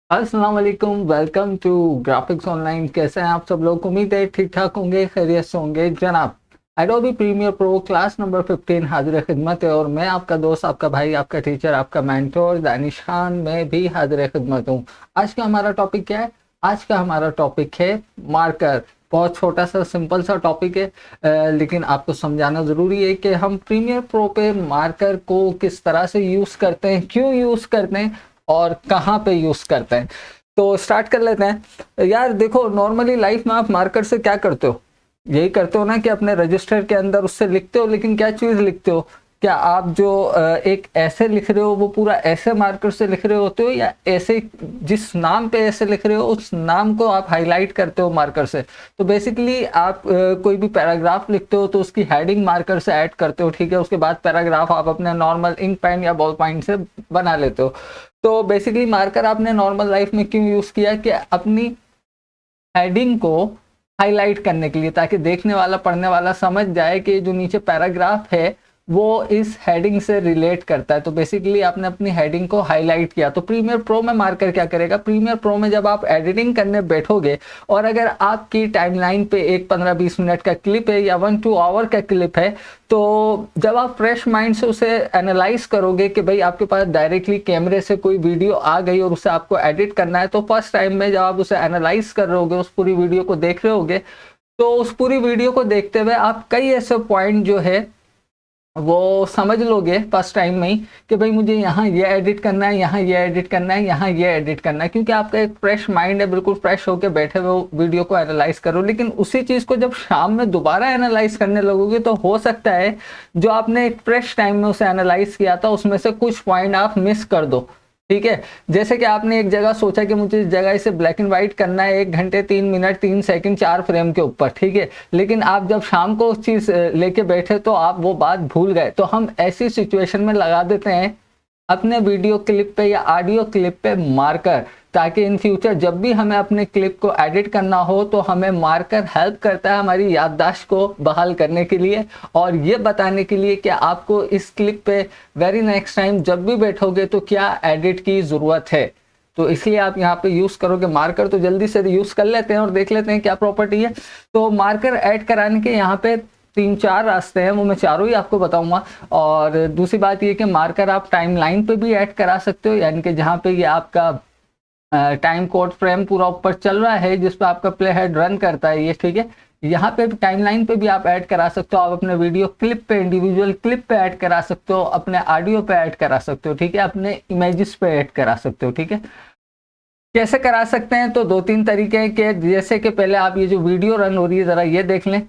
अस्सलाम वालेकुम, welcome to graphics online. कैसे हैं आप सब लोग? उम्मीद है ठीक ठाक होंगे, खैरियत से होंगे। जनाब, Adobe Premiere Pro class number 15 हाजिर खिदमत है और मैं आपका दोस्त, आपका भाई, आपका टीचर, आपका मेंटोर दानिश खान, मैं भी हाजिर खिदमत हूँ। आज का हमारा टॉपिक क्या है? आज का हमारा टॉपिक है मार्कर। बहुत छोटा सा सिंपल सा टॉपिक है, लेकिन आपको समझाना ज़रूरी है कि हम प्रीमियर प्रो पे मार्कर को किस तरह से यूज़ करते हैं, क्यों यूज़ करते हैं और कहाँ पे यूज़ करते हैं। तो स्टार्ट कर लेते हैं। यार देखो, नॉर्मली लाइफ में आप मार्कर से क्या करते हो? यही करते हो ना कि अपने रजिस्टर के अंदर उससे लिखते हो, लेकिन क्या चीज़ लिखते हो? क्या आप जो एक ऐसे लिख रहे हो वो पूरा ऐसे मार्कर से लिख रहे होते हो, या ऐसे जिस नाम पे ऐसे लिख रहे हो उस नाम को आप हाईलाइट करते हो मार्कर से? तो बेसिकली आप कोई भी पैराग्राफ लिखते हो तो उसकी हेडिंग मार्कर से ऐड करते हो, ठीक है। उसके बाद पैराग्राफ आप अपने नॉर्मल इंक पेन या बॉल पॉइंट से बना लेते हो। तो बेसिकली मार्कर आपने नॉर्मल लाइफ में क्यों यूज़ किया? कि अपनी हेडिंग को हाईलाइट करने के लिए, ताकि देखने वाला, पढ़ने वाला समझ जाए कि जो नीचे पैराग्राफ है वो इस हेडिंग से रिलेट करता है। तो बेसिकली आपने अपनी हेडिंग को हाईलाइट किया। तो प्रीमियर प्रो में मार्कर क्या करेगा? प्रीमियर प्रो में जब आप एडिटिंग करने बैठोगे और अगर आपकी टाइमलाइन पे एक 15-20 मिनट का क्लिप है या 1-2 आवर का क्लिप है, तो जब आप फ्रेश माइंड से उसे एनालाइज करोगे कि भाई आपके पास डायरेक्टली कैमरे से कोई वीडियो आ गई और उसे आपको एडिट करना है, तो फर्स्ट टाइम में जब आप उसे एनालाइज कर रहे होगे, उस पूरी वीडियो को देख रहे होगे, तो उस पूरी वीडियो को देखते हुए आप कई ऐसे पॉइंट जो है वो समझ लोगे फर्स्ट टाइम में ही कि भाई मुझे यहाँ ये एडिट करना है, यहाँ ये एडिट करना है, यहाँ ये एडिट करना है, क्योंकि आपका एक फ्रेश माइंड है, बिल्कुल फ्रेश होके बैठे हुए वीडियो को एनालाइज करो। लेकिन उसी चीज़ को जब शाम में दोबारा एनालाइज करने लगोगे तो हो सकता है जो आपने एक फ्रेश टाइम में उसे एनालाइज किया था उसमें से कुछ पॉइंट आप मिस कर दो, ठीक है। जैसे कि आपने एक जगह सोचा कि मुझे इस जगह इसे ब्लैक एंड व्हाइट करना है 1 घंटे 3 मिनट 3 सेकंड 4 फ्रेम के ऊपर, ठीक है। लेकिन आप जब शाम को उस चीज़ लेके बैठे तो आप वो बात भूल गए। तो हम ऐसी सिचुएशन में लगा देते हैं अपने वीडियो क्लिप पे या ऑडियो क्लिप पे मार्कर, ताकि इन फ्यूचर जब भी हमें अपने क्लिप को एडिट करना हो तो हमें मार्कर हेल्प करता है हमारी याददाश्त को बहाल करने के लिए और ये बताने के लिए कि आपको इस क्लिप पे वेरी नेक्स्ट टाइम जब भी बैठोगे तो क्या एडिट की ज़रूरत है। तो इसलिए आप यहाँ पे यूज़ करोगे मार्कर। तो जल्दी से यूज़ कर लेते हैं और देख लेते हैं क्या प्रॉपर्टी है। तो मार्कर ऐड कराने के यहाँ पे 3-4 रास्ते हैं, वो मैं चारों ही आपको बताऊंगा। और दूसरी बात ये कि मार्कर आप टाइमलाइन पे भी ऐड करा सकते हो, यानी कि जहाँ पे ये आपका टाइम कोड फ्रेम पूरा ऊपर चल रहा है जिस पे आपका प्ले हेड रन करता है ये, ठीक है। यहाँ पे टाइमलाइन पे भी आप ऐड करा सकते हो, आप अपने वीडियो क्लिप पे, इंडिविजुअल क्लिप पे ऐड करा सकते हो, अपने ऑडियो पे ऐड करा सकते हो, ठीक है, अपने इमेजेस पे ऐड करा सकते हो, ठीक है। कैसे करा सकते हैं? तो 2-3 तरीके हैं कि जैसे कि पहले आप ये जो वीडियो रन हो रही है ज़रा ये देख लें,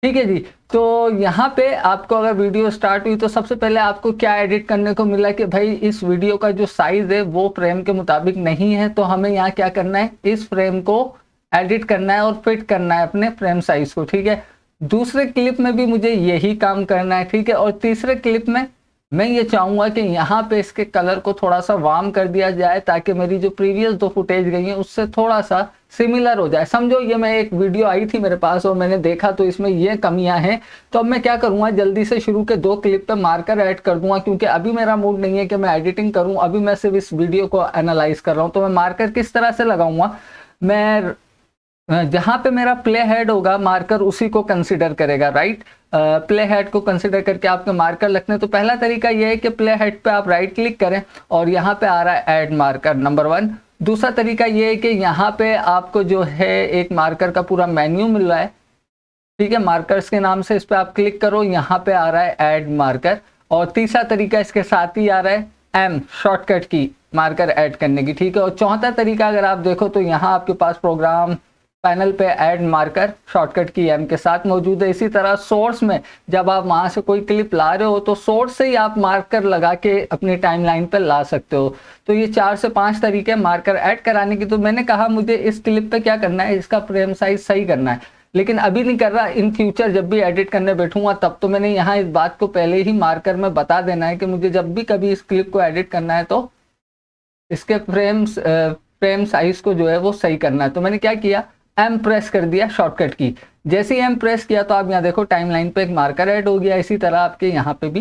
ठीक है जी। तो यहाँ पे आपको अगर वीडियो स्टार्ट हुई तो सबसे पहले आपको क्या एडिट करने को मिला कि भाई इस वीडियो का जो साइज है वो फ्रेम के मुताबिक नहीं है, तो हमें यहाँ क्या करना है, इस फ्रेम को एडिट करना है और फिट करना है अपने फ्रेम साइज को, ठीक है। दूसरे क्लिप में भी मुझे यही काम करना है, ठीक है। और तीसरे क्लिप में मैं ये चाहूँगा कि यहाँ पे इसके कलर को थोड़ा सा वार्म कर दिया जाए ताकि मेरी जो प्रीवियस 2 फुटेज गई हैं उससे थोड़ा सा सिमिलर हो जाए। समझो ये मैं एक वीडियो आई थी मेरे पास और मैंने देखा तो इसमें ये कमियां हैं, तो अब मैं क्या करूँगा, जल्दी से शुरू के 2 क्लिप पे मार्कर ऐड कर दूंगा, क्योंकि अभी मेरा मूड नहीं है कि मैं एडिटिंग करूँ, अभी मैं सिर्फ इस वीडियो को एनालाइज कर रहा हूँ। तो मैं मार्कर किस तरह से लगाऊंगा, मैं जहां पे मेरा प्ले हेड होगा मार्कर उसी को कंसिडर करेगा, राइट। प्ले हेड को कंसिडर करके आपके मार्कर लगते हैं। तो पहला तरीका यह है कि प्ले हेड पे आप राइट क्लिक करें और यहाँ पे आ रहा है ऐड मार्कर, नंबर 1। दूसरा तरीका यह है कि यहाँ पे आपको जो है एक मार्कर का पूरा मेन्यू मिल रहा है, ठीक है, मार्कर्स के नाम से, इस पर आप क्लिक करो, यहाँ पे आ रहा है ऐड मार्कर। और तीसरा तरीका इसके साथ ही आ रहा है एम शॉर्टकट की मार्कर ऐड करने की, ठीक है। और चौथा तरीका अगर आप देखो तो यहाँ आपके पास प्रोग्राम पैनल पे ऐड मार्कर शॉर्टकट की एम के साथ मौजूद है। इसी तरह सोर्स में जब आप वहां से कोई क्लिप ला रहे हो तो सोर्स से ही आप मार्कर लगा के अपनी टाइमलाइन पे ला सकते हो। तो ये 4 से 5 तरीके मार्कर ऐड कराने की। तो मैंने कहा मुझे इस क्लिप पे क्या करना है, इसका फ्रेम साइज सही करना है, लेकिन अभी नहीं कर रहा, इन फ्यूचर जब भी एडिट करने बैठूंगा तब। तो मैंने यहाँ इस बात को पहले ही मार्कर में बता देना है कि मुझे जब भी कभी इस क्लिप को एडिट करना है तो इसके फ्रेम साइज को जो है वो सही करना है। तो मैंने क्या किया, एम प्रेस कर दिया शॉर्टकट की। जैसे ही एम प्रेस किया तो आप यहाँ देखो टाइमलाइन पे एक मार्कर ऐड हो गया। इसी तरह आपके यहाँ पे भी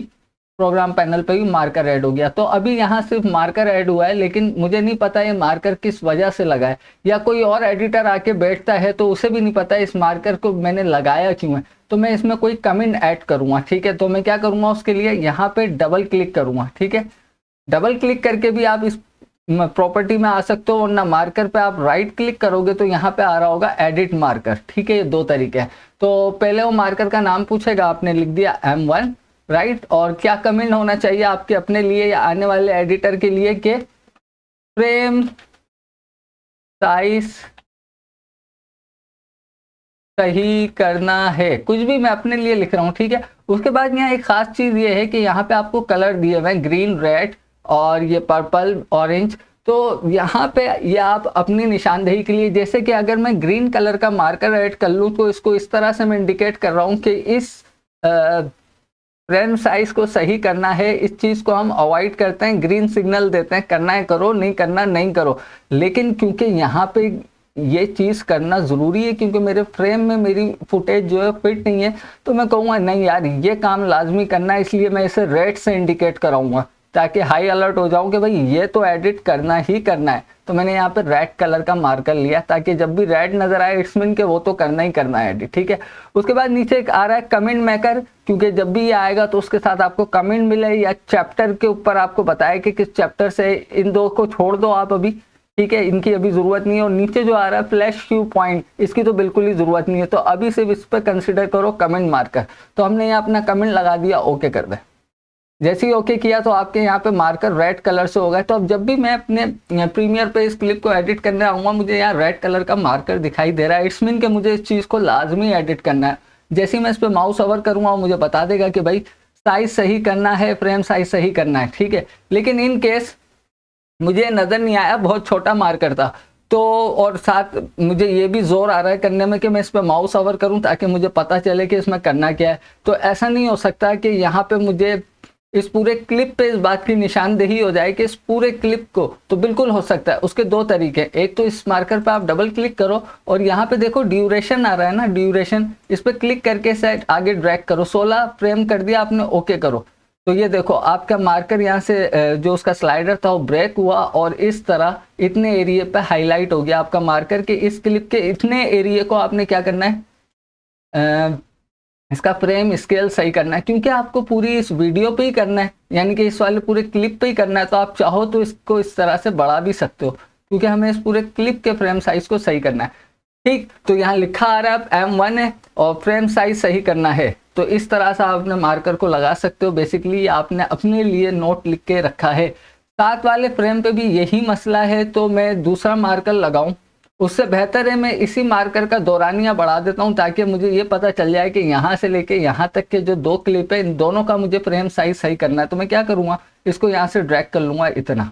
प्रोग्राम पैनल पे भी मार्कर ऐड हो गया। तो अभी यहाँ सिर्फ मार्कर ऐड हुआ है, लेकिन मुझे नहीं पता ये मार्कर किस वजह से लगा है, या कोई और एडिटर आके बैठता है तो उसे भी नहीं पता इस मार्कर को मैंने लगाया क्यों है। तो मैं इसमें कोई कमेंट ऐड करूँगा, ठीक है। तो मैं क्या करूँगा, उसके लिए यहाँ पे डबल क्लिक करूँगा, ठीक है। डबल क्लिक करके भी आप इस प्रॉपर्टी में आ सकते हो, वरना मार्कर पे आप राइट क्लिक करोगे तो यहाँ पे आ रहा होगा एडिट मार्कर, ठीक है। ये दो तरीके हैं। तो पहले वो मार्कर का नाम पूछेगा, आपने लिख दिया M1, राइट। और क्या कमेंट होना चाहिए आपके अपने लिए या आने वाले एडिटर के लिए कि फ्रेम साइज सही करना है, कुछ भी मैं अपने लिए लिख रहा हूँ, ठीक है। उसके बाद यहाँ एक खास चीज ये है कि यहाँ पे आपको कलर दिए हुए हैं, ग्रीन, रेड और ये पर्पल, ऑरेंज। तो यहाँ पे ये आप अपनी निशानदेही के लिए, जैसे कि अगर मैं ग्रीन कलर का मार्कर ऐड कर लूँ तो इसको इस तरह से मैं इंडिकेट कर रहा हूँ कि इस फ्रेम साइज को सही करना है। इस चीज को हम अवॉइड करते हैं, ग्रीन सिग्नल देते हैं, करना है करो, नहीं करना नहीं करो। लेकिन क्योंकि यहाँ पे ये चीज करना जरूरी है, क्योंकि मेरे फ्रेम में मेरी फुटेज जो है फिट नहीं है, तो मैं कहूँगा नहीं यार ये काम लाजमी करना है, इसलिए मैं इसे रेड से इंडिकेट कराऊंगा ताकि हाई अलर्ट हो जाऊं कि भाई ये तो एडिट करना ही करना है। तो मैंने यहाँ पे रेड कलर का मार्कर लिया ताकि जब भी रेड नजर आए इट्स मीन के वो तो करना ही करना है एडिट, ठीक है। उसके बाद नीचे एक आ रहा है कमेंट मेकर, क्योंकि जब भी ये आएगा तो उसके साथ आपको कमेंट मिले या चैप्टर के ऊपर आपको बताया कि किस चैप्टर से, इन दो को छोड़ दो आप अभी, ठीक है, इनकी अभी जरूरत नहीं है। और नीचे जो आ रहा है फ्लैश क्यू पॉइंट, इसकी तो बिल्कुल ही जरूरत नहीं है, तो अभी सिर्फ इस पर कंसिडर करो कमेंट मार्कर। तो हमने यहाँ अपना कमेंट लगा दिया, ओके कर दे। जैसे ही ओके किया तो आपके यहाँ पे मार्कर रेड कलर से होगा। तो अब जब भी मैं अपने प्रीमियर पे इस क्लिप को एडिट करने आऊँगा, मुझे यहाँ रेड कलर का मार्कर दिखाई दे रहा है, इट्स मीन कि मुझे इस चीज़ को लाजमी एडिट करना है। जैसे ही मैं इस पर माउस ओवर करूँगा मुझे बता देगा कि भाई साइज सही करना है, फ्रेम साइज सही करना है, ठीक है। लेकिन इन केस मुझे नज़र नहीं आया, बहुत छोटा मार्कर था, तो और साथ मुझे ये भी जोर आ रहा है करने में कि मैं इस पर माउस ओवर करूं ताकि मुझे पता चले कि इसमें करना क्या है। तो ऐसा नहीं हो सकता कि यहाँ पे मुझे इस पूरे क्लिप पे इस बात की निशानदेही हो जाए कि इस पूरे क्लिप को, तो बिल्कुल हो सकता है। उसके दो तरीके, एक तो इस मार्कर पे आप डबल क्लिक करो और यहाँ पे देखो ड्यूरेशन आ रहा है ना, ड्यूरेशन, इस पर क्लिक करके शायद आगे ड्रैग करो, 16 फ्रेम कर दिया आपने, ओके करो। तो ये देखो आपका मार्कर यहाँ से जो उसका स्लाइडर था वो ब्रेक हुआ और इस तरह इतने एरिया पे हाईलाइट हो गया आपका मार्कर के। इस क्लिप के इतने एरिया को आपने क्या करना है, इसका फ्रेम स्केल सही करना है, क्योंकि आपको पूरी इस वीडियो पे ही करना है, यानी कि इस वाले पूरे क्लिप पे ही करना है। तो आप चाहो तो इसको इस तरह से बढ़ा भी सकते हो, क्योंकि हमें इस पूरे क्लिप के फ्रेम साइज को सही करना है, ठीक। तो यहाँ लिखा आ रहा है M1 है और फ्रेम साइज सही करना है। तो इस तरह से आप अपने मार्कर को लगा सकते हो। बेसिकली आपने अपने लिए नोट लिख के रखा है। साथ वाले फ्रेम पे भी यही मसला है, तो मैं दूसरा मार्कर लगाऊं, उससे बेहतर है मैं इसी मार्कर का दौरानिया बढ़ा देता हूं ताकि मुझे ये पता चल जाए कि यहाँ से लेके यहाँ तक के जो दो क्लिप है इन दोनों का मुझे फ्रेम साइज सही करना है। तो मैं क्या करूँगा, इसको यहाँ से ड्रैग कर लूँगा इतना,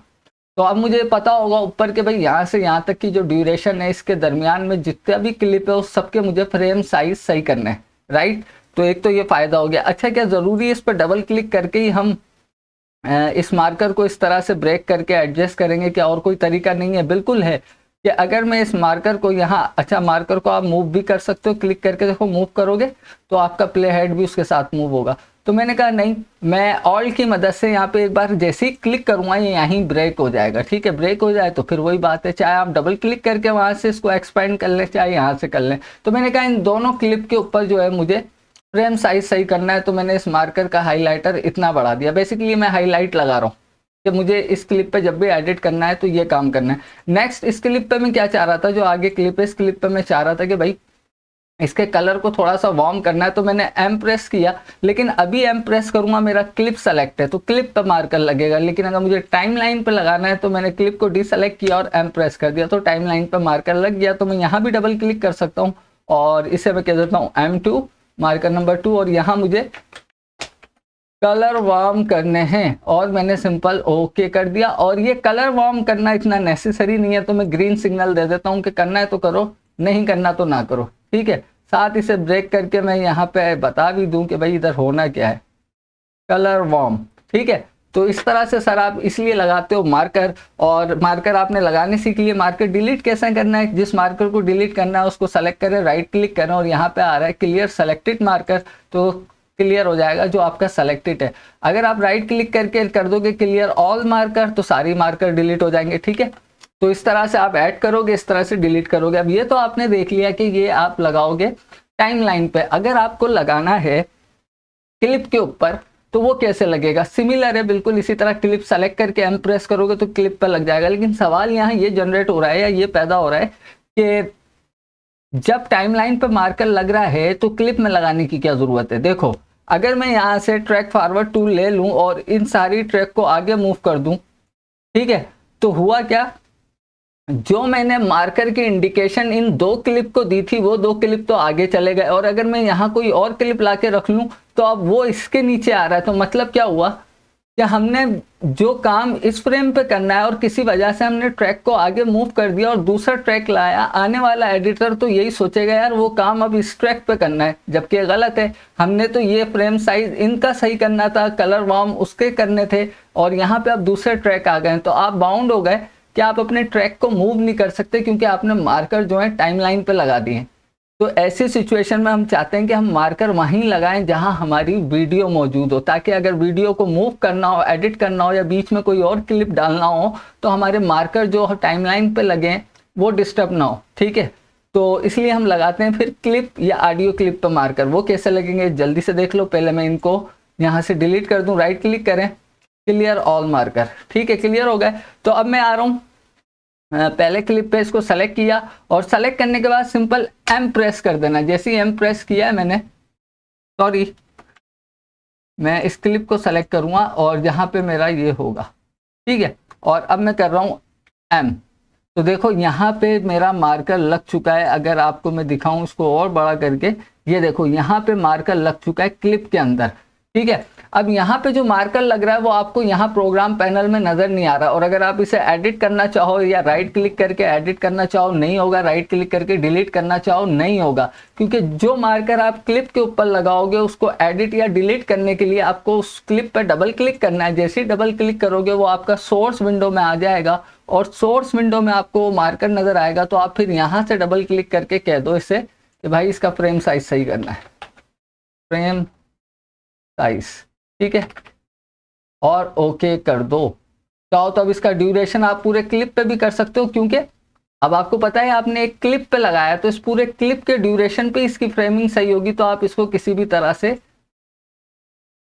तो अब मुझे पता होगा ऊपर के भाई यहाँ से यहाँ तक की जो ड्यूरेशन है इसके दरमियान में जितना भी क्लिप है उस सबके मुझे फ्रेम साइज सही करना है, राइट। तो एक तो ये फायदा हो गया। अच्छा, क्या जरूरी है इस पर डबल क्लिक करके ही हम इस मार्कर को इस तरह से ब्रेक करके एडजस्ट करेंगे, क्या और कोई तरीका नहीं है? बिल्कुल है कि अगर मैं इस मार्कर को यहाँ, अच्छा मार्कर को आप मूव भी कर सकते हो, क्लिक करके देखो मूव करोगे तो आपका प्ले हेड भी उसके साथ मूव होगा। तो मैंने कहा नहीं, मैं ऑल्ट की मदद से यहाँ पे एक बार जैसे ही क्लिक करूँगा ये यहीं ब्रेक हो जाएगा, ठीक है। ब्रेक हो जाए तो फिर वही बात है, चाहे आप डबल क्लिक करके वहाँ से इसको एक्सपेंड कर लें, चाहे यहाँ से कर लें। तो मैंने कहा इन दोनों क्लिप के ऊपर जो है मुझे फ्रेम साइज सही करना है, तो मैंने इस मार्कर का हाईलाइटर इतना बढ़ा दिया। बेसिकली मैं हाईलाइट लगा रहा हूँ कि मुझे इस क्लिप पे जब भी एडिट करना है तो ये काम करना है। नेक्स्ट इस क्लिप पे मैं क्या चाह रहा था, जो आगे क्लिप है इस क्लिप पे मैं चाह रहा था कि भाई इसके कलर को थोड़ा सा वार्म करना है, तो मैंने एम प्रेस किया। लेकिन अभी एम प्रेस करूंगा मेरा क्लिप सेलेक्ट है तो क्लिप पे मार्कर लगेगा, लेकिन अगर मुझे टाइमलाइन पे लगाना है तो मैंने क्लिप को डिसेलेक्ट किया और एम प्रेस कर दिया तो टाइमलाइन पे मार्कर लग गया। तो मैं यहाँ भी डबल क्लिक कर सकता हूँ और इसे मैं कह देता हूँ M2 मार्कर नंबर 2 और यहाँ मुझे कलर वार्म करने हैं और मैंने सिंपल ओके कर दिया। और ये कलर वार्म करना इतना नेसेसरी नहीं है, तो मैं ग्रीन सिग्नल दे देता हूँ कि करना है तो करो, नहीं करना तो ना करो, ठीक है। साथ इसे ब्रेक करके मैं यहाँ पे बता भी दूं कि भाई इधर होना क्या है, कलर वार्म, ठीक है। तो इस तरह से सर आप इसलिए लगाते हो मार्कर, और मार्कर आपने लगाने सीख लिए। मार्कर डिलीट कैसे करना है, जिस मार्कर को डिलीट करना है उसको सेलेक्ट करें, राइट क्लिक करें और यहाँ पे आ रहा है क्लियर सेलेक्टेड मार्कर, तो क्लियर हो जाएगा जो आपका सेलेक्टेड है। अगर आप राइट क्लिक करके कर दोगे क्लियर ऑल मार्कर तो सारी मार्कर डिलीट हो जाएंगे। ठीक है, तो इस तरह से आप ऐड करोगे, इस तरह से डिलीट करोगे। अब ये तो आपने देख लिया कि ये आप लगाओगे टाइमलाइन पे। अगर आपको लगाना है क्लिप के ऊपर तो वो कैसे लगेगा, सिमिलर है बिल्कुल इसी तरह। क्लिप सेलेक्ट करके एम प्रेस करोगे तो क्लिप पर लग जाएगा। लेकिन सवाल यहाँ ये जनरेट हो रहा है या ये पैदा हो रहा है कि जब टाइमलाइन पे मार्कर लग रहा है तो क्लिप में लगाने की क्या जरूरत है। देखो, अगर मैं यहाँ से ट्रैक फॉरवर्ड टूल ले लूं और इन सारी ट्रैक को आगे मूव कर दूं, ठीक है, तो हुआ क्या, जो मैंने मार्कर की इंडिकेशन इन 2 क्लिप को दी थी वो 2 क्लिप तो आगे चले गए, और अगर मैं यहाँ कोई और क्लिप लाके रख लूं तो अब वो इसके नीचे आ रहा है। तो मतलब क्या हुआ कि हमने जो काम इस फ्रेम पे करना है और किसी वजह से हमने ट्रैक को आगे मूव कर दिया और दूसरा ट्रैक लाया। आने वाला एडिटर तो यही सोचेगा यार वो काम अब इस ट्रैक पे करना है, जबकि गलत है। हमने तो ये फ्रेम साइज इनका सही करना था, कलर वार्म उसके करने थे, और यहाँ पे अब दूसरे ट्रैक आ गए तो आप बाउंड हो गए कि आप अपने ट्रैक को मूव नहीं कर सकते क्योंकि आपने मार्कर जो है टाइमलाइन पे लगा दिए। तो ऐसी सिचुएशन में हम चाहते हैं कि हम मार्कर वहीं लगाएं जहां हमारी वीडियो मौजूद हो, ताकि अगर वीडियो को मूव करना हो, एडिट करना हो या बीच में कोई और क्लिप डालना हो तो हमारे मार्कर जो टाइमलाइन पे लगे वो डिस्टर्ब ना हो। ठीक है, तो इसलिए हम लगाते हैं फिर क्लिप या ऑडियो क्लिप पे मार्कर। वो कैसे लगेंगे जल्दी से देख लो। पहले मैं इनको यहाँ से डिलीट कर दूँ, राइट क्लिक करें, क्लियर ऑल मार्कर। ठीक है, क्लियर हो गए। तो अब मैं आ रहा हूँ पहले क्लिप पे, इसको सेलेक्ट किया और सेलेक्ट करने के बाद सिंपल एम प्रेस कर देना। जैसे ही एम प्रेस किया है मैंने, सॉरी, मैं इस क्लिप को सेलेक्ट करूंगा और जहां पे मेरा ये होगा, ठीक है, और अब मैं कर रहा हूं एम। तो देखो यहाँ पे मेरा मार्कर लग चुका है। अगर आपको मैं दिखाऊं इसको और बड़ा करके, ये देखो यहाँ पे मार्कर लग चुका है क्लिप के अंदर। ठीक है, अब यहाँ पे जो मार्कर लग रहा है वो आपको यहाँ प्रोग्राम पैनल में नजर नहीं आ रहा, और अगर आप इसे एडिट करना चाहो या राइट क्लिक करके एडिट करना चाहो नहीं होगा, राइट क्लिक करके डिलीट करना चाहो नहीं होगा, क्योंकि जो मार्कर आप क्लिप के ऊपर लगाओगे उसको एडिट या डिलीट करने के लिए आपको उस क्लिप पर डबल क्लिक करना है। जैसे ही डबल क्लिक करोगे वो आपका सोर्स विंडो में आ जाएगा, और सोर्स विंडो में आपको मार्कर नजर आएगा। तो आप फिर यहाँ से डबल क्लिक करके कह दो इसे कि भाई इसका फ्रेम साइज सही करना है, फ्रेम साइज, ठीक है, और ओके कर दो। चाहो तो अब इसका ड्यूरेशन आप पूरे क्लिप पे भी कर सकते हो, क्योंकि अब आपको पता है आपने एक क्लिप पे लगाया तो इस पूरे क्लिप के ड्यूरेशन पे इसकी फ्रेमिंग सही होगी, तो आप इसको किसी भी तरह से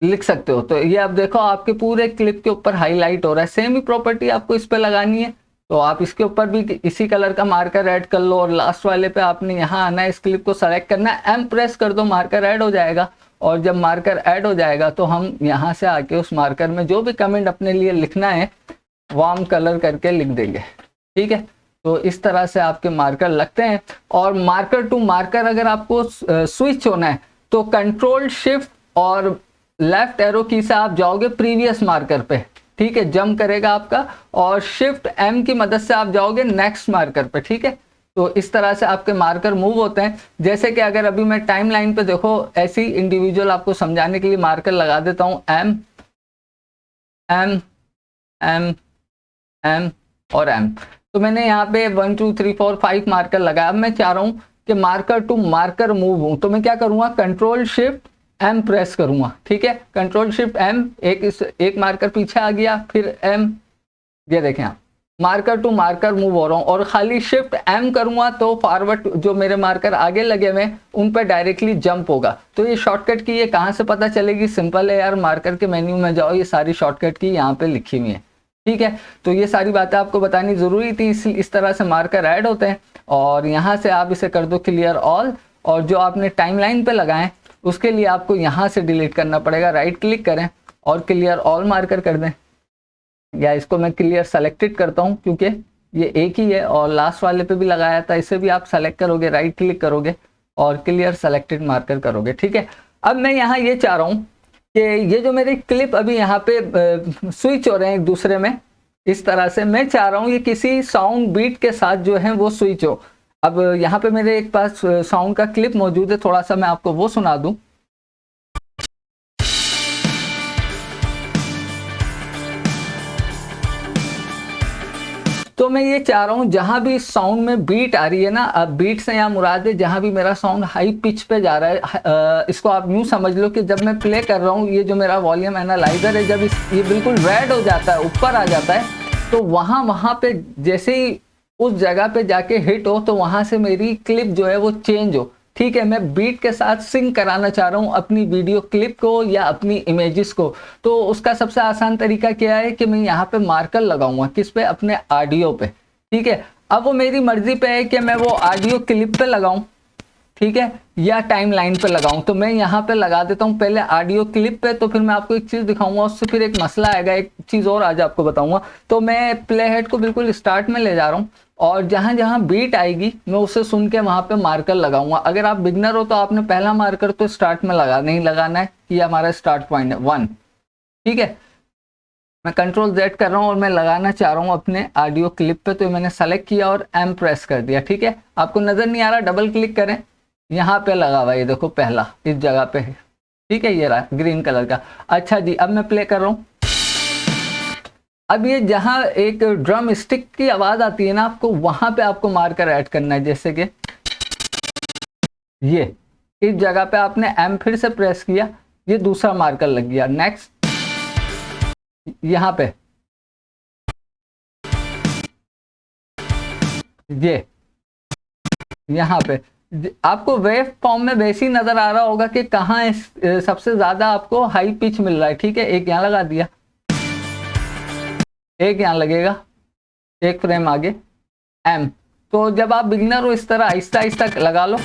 लिख सकते हो। तो ये अब देखो आपके पूरे क्लिप के ऊपर हाईलाइट हो रहा है। सेम ही प्रॉपर्टी आपको इस पे लगानी है, तो आप इसके ऊपर भी इसी कलर का मार्कर ऐड कर लो, और लास्ट वाले पे आपने यहाँ आना है, इस क्लिप को सेलेक्ट करना है, एम प्रेस कर दो, मार्कर ऐड हो जाएगा। और जब मार्कर ऐड हो जाएगा तो हम यहाँ से आके उस मार्कर में जो भी कमेंट अपने लिए लिखना है वार्म कलर करके लिख देंगे। ठीक है, तो इस तरह से आपके मार्कर लगते हैं। और मार्कर टू मार्कर अगर आपको स्विच होना है तो कंट्रोल शिफ्ट और लेफ्ट एरो की से आप जाओगे प्रीवियस मार्कर पे, ठीक है, जंप करेगा आपका, और शिफ्ट एम की मदद से आप जाओगे नेक्स्ट मार्कर पे। ठीक है, तो इस तरह से आपके मार्कर मूव होते हैं। जैसे कि अगर अभी मैं टाइम लाइन पे देखो ऐसी इंडिविजुअल आपको समझाने के लिए मार्कर लगा देता हूं, एम एम एम एम और एम। तो मैंने यहाँ पे 1 2 3 4 5 मार्कर लगाया। अब मैं चाह रहा हूं कि मार्कर टू मार्कर मूव हूं, तो मैं क्या करूंगा, कंट्रोल शिफ्ट एम प्रेस करूंगा। ठीक है, कंट्रोल शिफ्ट एम, एक मार्कर पीछे आ गया, फिर एम, ये देखें आप मार्कर टू मार्कर मूव हो रहा हूँ। और खाली शिफ्ट एम करूंगा तो फॉरवर्ड जो मेरे मार्कर आगे लगे हुए उन पर डायरेक्टली जंप होगा। तो ये शॉर्टकट की ये कहाँ से पता चलेगी, सिंपल है यार, मार्कर के मेन्यू में जाओ, ये सारी शॉर्टकट की यहाँ पे लिखी हुई है। ठीक है, तो ये सारी बातें आपको बतानी जरूरी थी। इस तरह से मार्कर ऐड होते हैं, और यहाँ से आप इसे कर दो क्लियर ऑल, और जो आपने टाइमलाइन पे लगाए उसके लिए आपको यहाँ से डिलीट करना पड़ेगा। राइट क्लिक करें और क्लियर ऑल मार्कर कर दें, या इसको मैं क्लियर सेलेक्टेड करता हूं क्योंकि ये एक ही है, और लास्ट वाले पे भी लगाया था, इसे भी आप सेलेक्ट करोगे, राइट क्लिक करोगे और क्लियर सेलेक्टेड मार्कर करोगे। ठीक है, अब मैं यहाँ ये चाह रहा हूँ कि ये जो मेरे क्लिप अभी यहाँ पे स्विच हो रहे हैं एक दूसरे में, इस तरह से मैं चाह रहा हूँ ये किसी साउंड बीट के साथ जो है वो स्विच हो। अब यहाँ पे मेरे एक पास साउंड का क्लिप मौजूद है, थोड़ा सा मैं आपको वो सुना दूं। तो मैं ये चाह रहा हूँ जहाँ भी साउंड में बीट आ रही है ना, अब बीट से यहाँ मुराद है जहाँ भी मेरा साउंड हाई पिच पे जा रहा है, इसको आप यूँ समझ लो कि जब मैं प्ले कर रहा हूँ, ये जो मेरा वॉल्यूम एनालाइजर है, जब ये बिल्कुल रेड हो जाता है, ऊपर आ जाता है, तो वहाँ पे जैसे ही उस जगह पे जाके हिट हो तो वहाँ से मेरी क्लिप जो है वो चेंज हो। ठीक है, मैं बीट के साथ सिंक कराना चाह रहा हूँ अपनी वीडियो क्लिप को या अपनी इमेजेस को। तो उसका सबसे आसान तरीका क्या है कि मैं यहाँ पे मार्कर लगाऊंगा, किस पे, अपने ऑडियो पे। ठीक है, अब वो मेरी मर्जी पे है कि मैं वो ऑडियो क्लिप पे लगाऊं, ठीक है, या टाइम लाइन पे लगाऊं। तो मैं यहाँ पे लगा देता हूँ पहले ऑडियो क्लिप पे, तो फिर मैं आपको एक चीज़ दिखाऊंगा, उससे फिर एक मसला आएगा, एक चीज़ और आज आपको बताऊंगा। तो मैं प्ले हेड को बिल्कुल स्टार्ट में ले जा रहा हूँ और जहाँ जहाँ बीट आएगी मैं उसे सुन के वहाँ पे मार्कर लगाऊंगा। अगर आप बिगनर हो तो आपने पहला मार्कर तो स्टार्ट में नहीं लगाना है, ये हमारा स्टार्ट पॉइंट है 1। ठीक है, मैं कंट्रोल Z कर रहा हूँ और मैं लगाना चाह रहा हूँ अपने ऑडियो क्लिप पे। तो मैंने सेलेक्ट किया और M प्रेस कर दिया। ठीक है, आपको नज़र नहीं आ रहा, डबल क्लिक करें, यहाँ पे लगा हुआ, ये देखो पहला इस जगह पे है। ठीक है, ये रहा ग्रीन कलर का। अच्छा जी, अब मैं प्ले कर रहा हूँ। अब ये जहाँ एक ड्रम स्टिक की आवाज़ आती है ना, आपको वहाँ पे आपको मार्कर ऐड करना है। जैसे कि ये इस जगह पे आपने M फिर से प्रेस किया, ये दूसरा मार्कर लग गया। नेक्स्ट यहाँ पे ये यहाँ पे आपको वेव फॉर्म में वैसे ही नजर आ रहा होगा कि कहाँ सबसे ज्यादा आपको हाई पिच मिल रहा है। ठीक है, एक यहाँ लगा दिया, एक यहाँ लगेगा, एक फ्रेम आगे M। तो जब आप बिगिनर हो इस तरह आहिस्ता आहिस्ता लगा लो,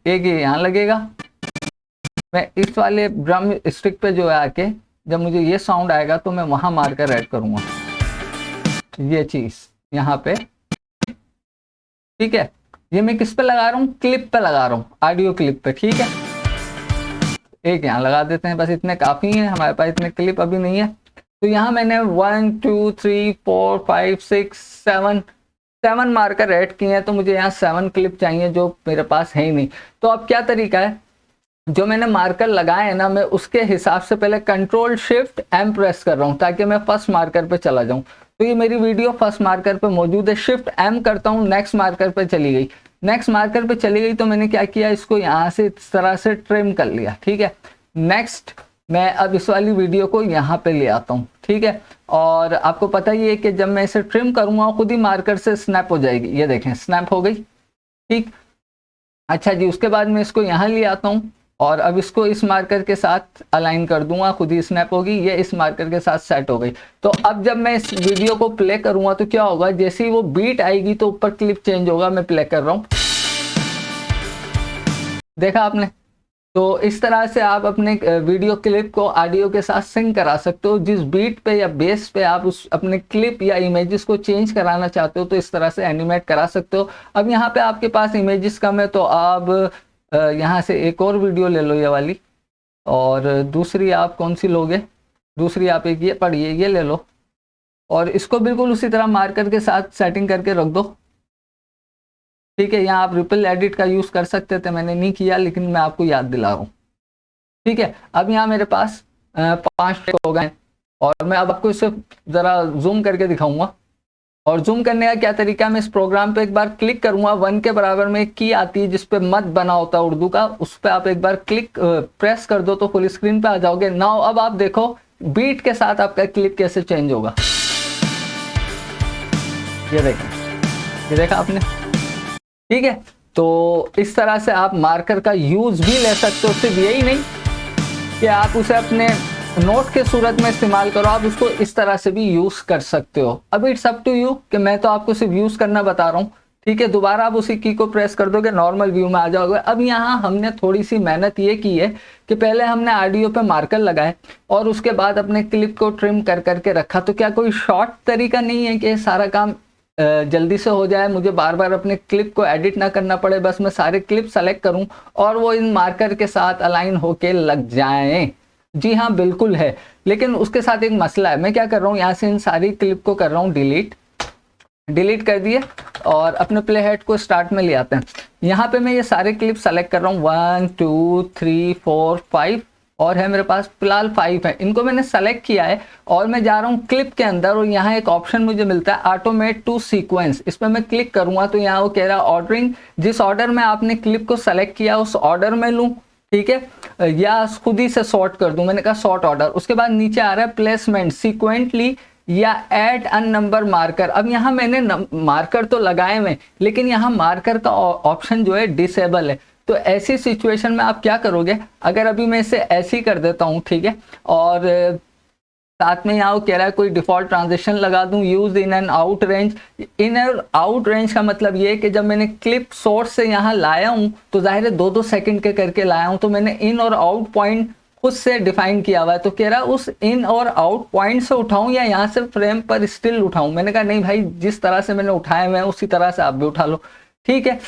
एक ये यहाँ लगेगा। मैं इस वाले ड्रम स्टिक पे जो है आके जब मुझे ये साउंड आएगा तो मैं वहां मार्कर ऐड करूंगा, ये चीज यहाँ पे। ठीक है, ये मैं किस पे लगा रहा हूँ, क्लिप पे लगा रहा हूँ, ऑडियो क्लिप पे। ठीक है, एक यहाँ लगा देते हैं, बस इतने काफी हैं, हमारे पास इतने क्लिप अभी नहीं है। तो यहाँ मैंने 1 2 3 4 5 6 7 मार्कर ऐड किए हैं। तो मुझे यहाँ 7 क्लिप चाहिए जो मेरे पास है ही नहीं। तो अब क्या तरीका है, जो मैंने मार्कर लगाए हैं ना, मैं उसके हिसाब से पहले कंट्रोल शिफ्ट M प्रेस कर रहा हूँ ताकि मैं फर्स्ट मार्कर पे चला जाऊँ। तो ये मेरी वीडियो फर्स्ट मार्कर पे मौजूद है। शिफ्ट M करता हूँ, नेक्स्ट मार्कर पे चली गई। नेक्स्ट मार्कर पे चली गई तो मैंने क्या किया, इसको यहाँ से इस तरह से ट्रिम कर लिया। ठीक है, नेक्स्ट मैं अब इस वाली वीडियो को यहाँ पे ले आता हूँ। ठीक है, और आपको पता ही है कि जब मैं इसे ट्रिम करूँगा खुद ही मार्कर से स्नैप हो जाएगी। ये देखें, स्नैप हो गई। ठीक, अच्छा जी, उसके बाद मैं इसको यहाँ ले आता हूँ और अब इसको इस मार्कर के साथ अलाइन कर दूंगा, खुद ही स्नैप होगी, ये इस मार्कर के साथ सेट हो गई। तो अब जब मैं इस वीडियो को प्ले करूंगा तो क्या होगा, जैसे ही वो बीट आएगी तो ऊपर क्लिप चेंज होगा। मैं प्ले कर रहा हूं, देखा आपने। तो इस तरह से आप अपने वीडियो क्लिप को ऑडियो के साथ सिंक करा सकते हो। जिस बीट पे या बेस पे आप उस अपने क्लिप या इमेजेस को चेंज कराना चाहते हो तो इस तरह से एनिमेट करा सकते हो। अब यहाँ पे आपके पास इमेजेस कम है तो आप यहाँ से एक और वीडियो ले लो, ये वाली, और दूसरी आप कौन सी लोगे, दूसरी आप एक ये पढ़िए, ये ले लो और इसको बिल्कुल उसी तरह मार्कर के साथ सेटिंग करके रख दो। ठीक है, यहाँ आप रिपल एडिट का यूज़ कर सकते थे, मैंने नहीं किया, लेकिन मैं आपको याद दिला रहा हूँ। ठीक है, अब यहाँ मेरे पास 5 ट्रैक हो गए और मैं अब आपको इसे ज़रा जूम करके दिखाऊंगा। और जूम करने का क्या तरीका, मैं इस प्रोग्राम पे एक बार क्लिक करूंगा, 1 के बराबर में एक की आती है जिसपे मत बना होता है उर्दू का, उस पर आप एक बार क्लिक प्रेस कर दो तो फुल स्क्रीन पे आ जाओगे। नाउ अब आप देखो बीट के साथ आपका क्लिप कैसे चेंज होगा। ये देखें, ये देखा आपने। ठीक है, तो इस तरह से आप मार्कर का यूज भी ले सकते हो। सिर्फ यही नहीं कि आप उसे अपने नोट के सूरत में इस्तेमाल करो, आप उसको इस तरह से भी यूज कर सकते हो। अब इट्स अप टू यू कि मैं तो आपको सिर्फ यूज करना बता रहा हूँ। ठीक है, दोबारा आप उसी की को प्रेस कर दोगे, नॉर्मल व्यू में आ जाओगे। अब यहाँ हमने थोड़ी सी मेहनत ये की है कि पहले हमने ऑडियो पे मार्कर लगाए और उसके बाद अपने क्लिप को ट्रिम कर करके रखा। तो क्या कोई शॉर्ट तरीका नहीं है कि सारा काम जल्दी से हो जाए, मुझे बार बार अपने क्लिप को एडिट ना करना पड़े, बस मैं सारे क्लिप सेलेक्ट करूं और वो इन मार्कर के साथ अलाइन होके लग जाएं? जी हाँ, बिल्कुल है, लेकिन उसके साथ एक मसला है। मैं क्या कर रहा हूँ, यहाँ से इन सारी क्लिप को कर रहा हूँ डिलीट कर दिए और अपने प्ले हेड को स्टार्ट में ले आते हैं। यहाँ पे मैं ये सारे क्लिप सेलेक्ट कर रहा हूँ 1 2 3 4 5 और है मेरे पास फिलहाल 5 है। इनको मैंने सेलेक्ट किया है और मैं जा रहा हूँ क्लिप के अंदर और यहाँ एक ऑप्शन मुझे मिलता है ऑटोमेट टू सीक्वेंस। इस पर मैं क्लिक करूँगा तो यहाँ वो कह रहा है ऑर्डरिंग, जिस ऑर्डर में आपने क्लिप को सेलेक्ट किया उस ऑर्डर में लूँ, ठीक है, या खुद ही से सॉर्ट कर दूं। मैंने कहा सॉर्ट ऑर्डर। उसके बाद नीचे आ रहा है प्लेसमेंट सीक्वेंटली या ऐड अन नंबर मार्कर। अब यहाँ मैंने मार्कर तो लगाए हुए लेकिन यहाँ मार्कर का ऑप्शन जो है डिसेबल है। तो ऐसी सिचुएशन में आप क्या करोगे, अगर अभी मैं इसे ऐसे ही कर देता हूँ, ठीक है, और साथ में यहाँ वो कह रहा है कोई डिफॉल्ट ट्रांजिशन लगा दूं, use in and out range. In और आउट रेंज का मतलब ये है कि जब मैंने क्लिप सोर्स से यहाँ लाया हूँ तो जाहिर है 2-2 सेकंड के करके लाया हूँ, तो मैंने इन और आउट पॉइंट खुद से डिफाइन किया हुआ है। तो कह रहा है उस इन और आउट पॉइंट से उठाऊं या यहाँ से फ्रेम पर स्टिल उठाऊं। मैंने कहा नहीं भाई, जिस तरह से मैंने उठाए हुए हैं उसी तरह से आप भी उठा लो, ठीक है।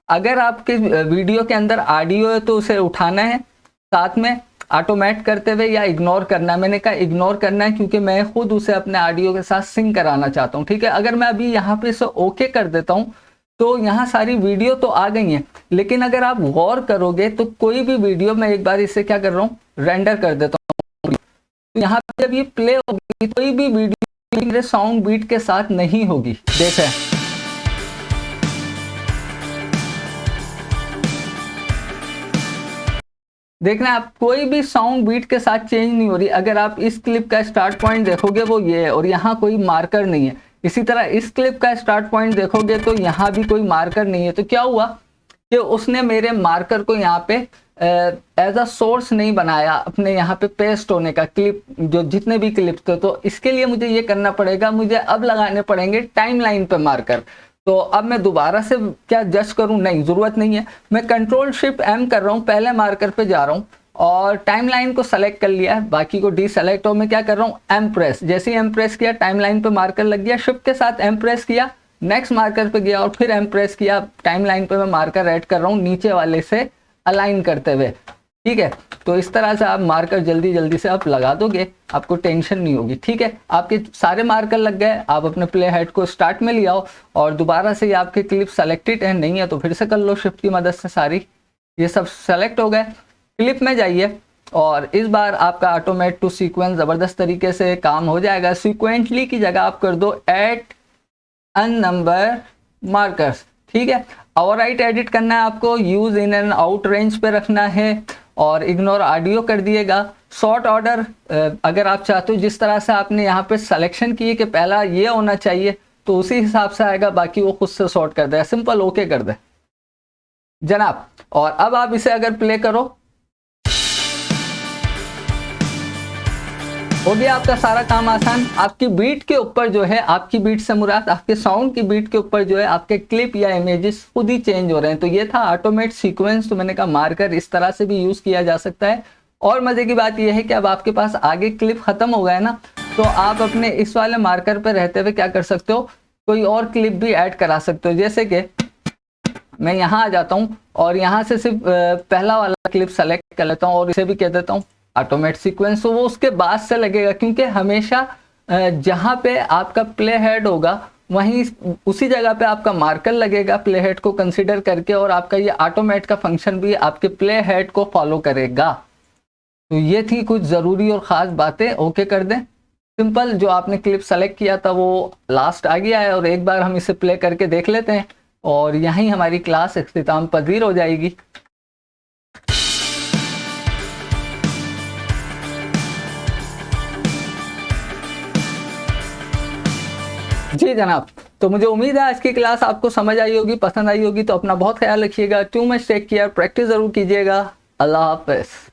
अगर आपके वीडियो के अंदर ऑडियो है तो उसे उठाना है, साथ में ऑटोमेट करते हुए या इग्नोर करना है। मैंने कहा इग्नोर करना है क्योंकि मैं खुद उसे अपने ऑडियो के साथ सिंक कराना चाहता हूँ, ठीक है। अगर मैं अभी यहाँ पे इसे ओके कर देता हूँ तो यहाँ सारी वीडियो तो आ गई हैं, लेकिन अगर आप गौर करोगे तो कोई भी वीडियो, मैं एक बार इसे क्या कर रहा हूँ रेंडर कर देता हूँ, तो यहाँ पे जब ये प्ले होगी कोई भी वीडियो मेरे साउंड बीट के साथ नहीं होगी। देखें, देखना आप कोई भी साउंड बीट के साथ चेंज नहीं हो रही। अगर आप इस क्लिप का स्टार्ट पॉइंट देखोगे वो ये है और यहाँ कोई मार्कर नहीं है। इसी तरह इस क्लिप का स्टार्ट पॉइंट देखोगे तो यहाँ भी कोई मार्कर नहीं है। तो क्या हुआ कि उसने मेरे मार्कर को यहाँ पे एज अ सोर्स नहीं बनाया अपने यहाँ पे पेस्ट होने का, क्लिप जो जितने भी क्लिप्स थे। तो इसके लिए मुझे ये करना पड़ेगा, मुझे अब लगाने पड़ेंगे टाइमलाइन पे मार्कर। तो अब मैं दोबारा से क्या जस्ट करूं, नहीं, जरूरत नहीं है। मैं कंट्रोल शिफ्ट एम कर रहा हूं, पहले मार्कर पे जा रहा हूं और टाइमलाइन को सेलेक्ट कर लिया है, बाकी को डीसेलेक्ट। और मैं क्या कर रहा हूं एम प्रेस, जैसे ही एम प्रेस किया टाइमलाइन पे मार्कर लग गया। शिफ्ट के साथ एम प्रेस किया, नेक्स्ट मार्कर पे गया और फिर एम प्रेस किया। टाइमलाइन पे मैं मार्कर ऐड कर रहा हूँ नीचे वाले से अलाइन करते हुए, ठीक है। तो इस तरह से आप मार्कर जल्दी जल्दी से आप लगा दोगे, आपको टेंशन नहीं होगी, ठीक है। आपके सारे मार्कर लग गए, आप अपने प्ले हेड को स्टार्ट में ले आओ और दोबारा से आपके क्लिप सेलेक्टेड है, नहीं है तो फिर से कर लो शिफ्ट की मदद से। सारी ये सब सेलेक्ट हो गए, क्लिप में जाइए और इस बार आपका ऑटोमेट टू सीक्वेंस ज़बरदस्त तरीके से काम हो जाएगा। सीक्वेंटली की जगह आप कर दो एड अन नंबर मार्कर्स, ठीक है। ओवरराइट एडिट करना है आपको, use in and out range पे रखना है और इग्नोर ऑडियो कर दिएगा। सॉर्ट ऑर्डर अगर आप चाहते हो जिस तरह से आपने यहाँ पे सिलेक्शन की है कि पहला ये होना चाहिए तो उसी हिसाब से आएगा, बाकी वो खुद से सॉर्ट कर दे। सिंपल ओके कर दे जनाब। और अब आप इसे अगर प्ले करो, हो गया आपका सारा काम आसान। आपकी बीट के ऊपर जो है, आपकी बीट से मुराद आपके साउंड की बीट के ऊपर जो है आपके क्लिप या इमेजेस खुद ही चेंज हो रहे हैं। तो ये था ऑटोमेट सीक्वेंस। तो मैंने कहा मार्कर इस तरह से भी यूज किया जा सकता है। और मजे की बात यह है कि अब आपके पास आगे क्लिप खत्म हो गया ना, तो आप अपने इस वाले मार्कर पर रहते हुए क्या कर सकते हो, कोई और क्लिप भी ऐड करा सकते हो। जैसे कि मैं यहाँ आ जाता हूँ और यहाँ से सिर्फ पहला वाला क्लिप सेलेक्ट कर लेता हूँ और इसे भी कह देता हूँ ऑटोमेट सीक्वेंस। तो वो उसके बाद से लगेगा, क्योंकि हमेशा जहाँ पे आपका प्ले हेड होगा वहीं उसी जगह पे आपका मार्कर लगेगा प्ले हेड को कंसीडर करके, और आपका ये ऑटोमेट का फंक्शन भी आपके प्ले हेड को फॉलो करेगा। तो ये थी कुछ ज़रूरी और ख़ास बातें। ओके कर दें, सिंपल। जो आपने क्लिप सेलेक्ट किया था वो लास्ट आ गया है और एक बार हम इसे प्ले करके देख लेते हैं और यहीं हमारी क्लास इख्तिताम पजीर हो जाएगी। जी जनाब, तो मुझे उम्मीद है आज की क्लास आपको समझ आई होगी, पसंद आई होगी। तो अपना बहुत ख्याल रखिएगा। Too much take care, practice ज़रूर कीजिएगा। अल्लाह हाफ़िज़।